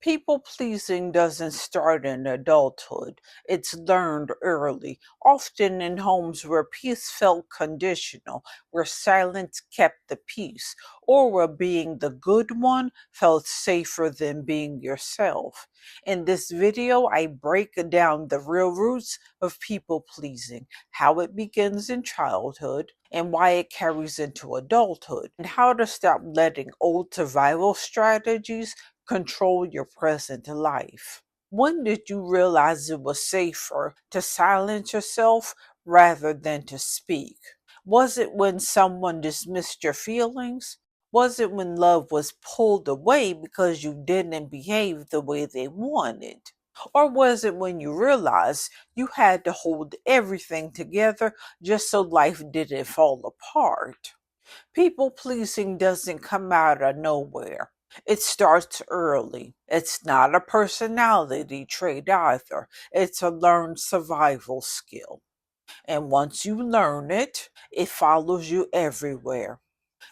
People pleasing doesn't start in adulthood. It's learned early, often in homes where peace felt conditional, where silence kept the peace, or where being the good one felt safer than being yourself. In this video, I break down the real roots of people pleasing, how it begins in childhood, and why it carries into adulthood, and how to stop letting old survival strategies control your present life. When did you realize it was safer to silence yourself rather than to speak? Was it when someone dismissed your feelings? Was it when love was pulled away because you didn't behave the way they wanted? Or was it when you realized you had to hold everything together just so life didn't fall apart? People pleasing doesn't come out of nowhere. It starts early. It's not a personality trait either. It's a learned survival skill. And once you learn it, it follows you everywhere.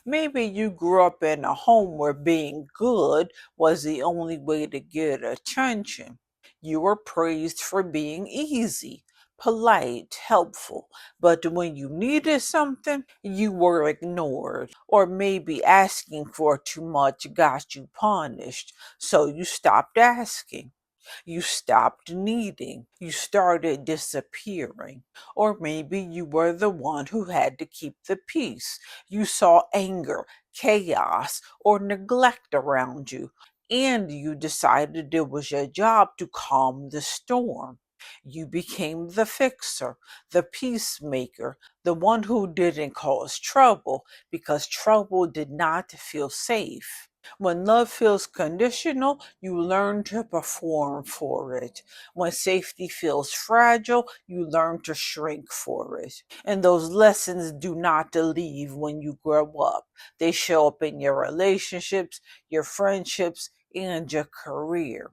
Maybe you grew up in a home where being good was the only way to get attention. You were praised for being easy, polite, helpful, but when you needed something, you were ignored. Or maybe asking for too much got you punished, so you stopped asking. You stopped needing. You started disappearing. Or maybe you were the one who had to keep the peace. You saw anger, chaos, or neglect around you, and you decided it was your job to calm the storm. You became the fixer, the peacemaker, the one who didn't cause trouble because trouble did not feel safe. When love feels conditional, you learn to perform for it. When safety feels fragile, you learn to shrink for it. And those lessons do not leave when you grow up. They show up in your relationships, your friendships, and your career.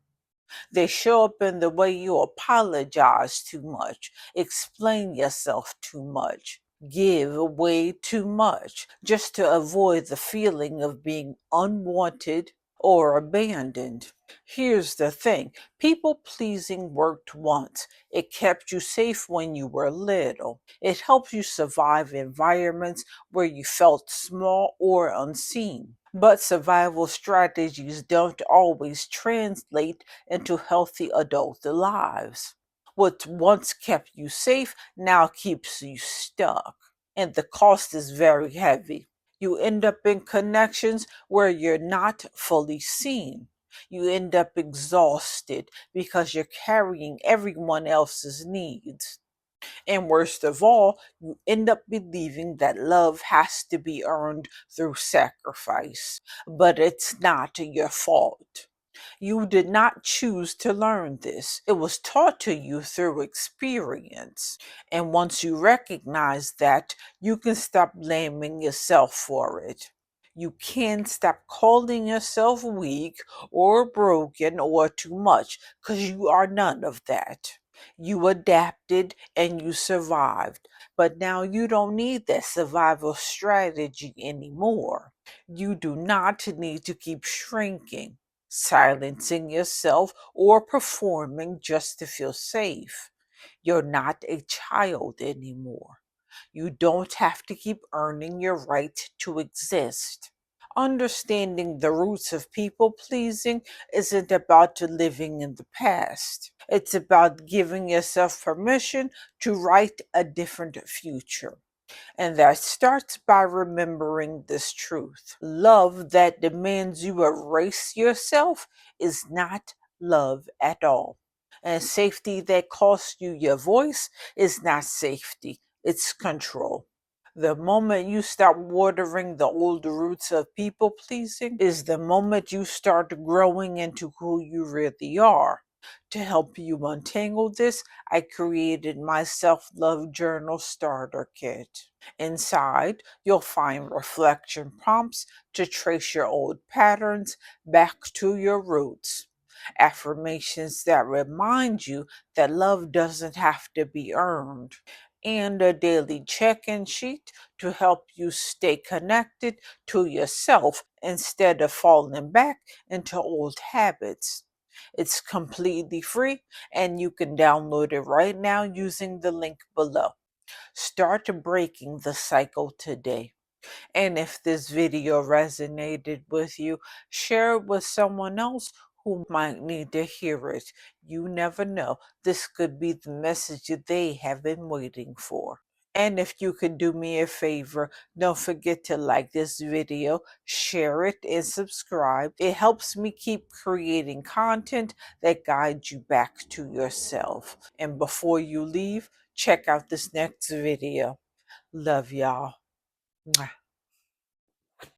They show up in the way you apologize too much, explain yourself too much, give away too much, just to avoid the feeling of being unwanted or abandoned. Here's the thing, people pleasing worked once. It kept you safe when you were little. It helped you survive environments where you felt small or unseen. But survival strategies don't always translate into healthy adult lives. What once kept you safe now keeps you stuck. And the cost is very heavy. You end up in connections where you're not fully seen. You end up exhausted because you're carrying everyone else's needs. And worst of all, you end up believing that love has to be earned through sacrifice. But it's not your fault. You did not choose to learn this. It was taught to you through experience. And once you recognize that, you can stop blaming yourself for it. You can stop calling yourself weak or broken or too much because you are none of that. You adapted and you survived. But now you don't need that survival strategy anymore. You do not need to keep shrinking, silencing yourself, or performing just to feel safe. You're not a child anymore. You don't have to keep earning your right to exist. Understanding the roots of people pleasing isn't about living in the past. It's about giving yourself permission to write a different future. And that starts by remembering this truth. Love that demands you erase yourself is not love at all. And safety that costs you your voice is not safety, it's control. The moment you stop watering the old roots of people pleasing is the moment you start growing into who you really are. To help you untangle this, I created my self-love journal starter kit. Inside, you'll find reflection prompts to trace your old patterns back to your roots. Affirmations that remind you that love doesn't have to be earned. And a daily check-in sheet to help you stay connected to yourself instead of falling back into old habits. It's completely free and you can download it right now using the link below. Start breaking the cycle today. And if this video resonated with you, share it with someone else who might need to hear it. You never know. This could be the message that they have been waiting for. And if you could do me a favor, don't forget to like this video, share it, and subscribe. It helps me keep creating content that guides you back to yourself. And before you leave, check out this next video. Love y'all. Mwah.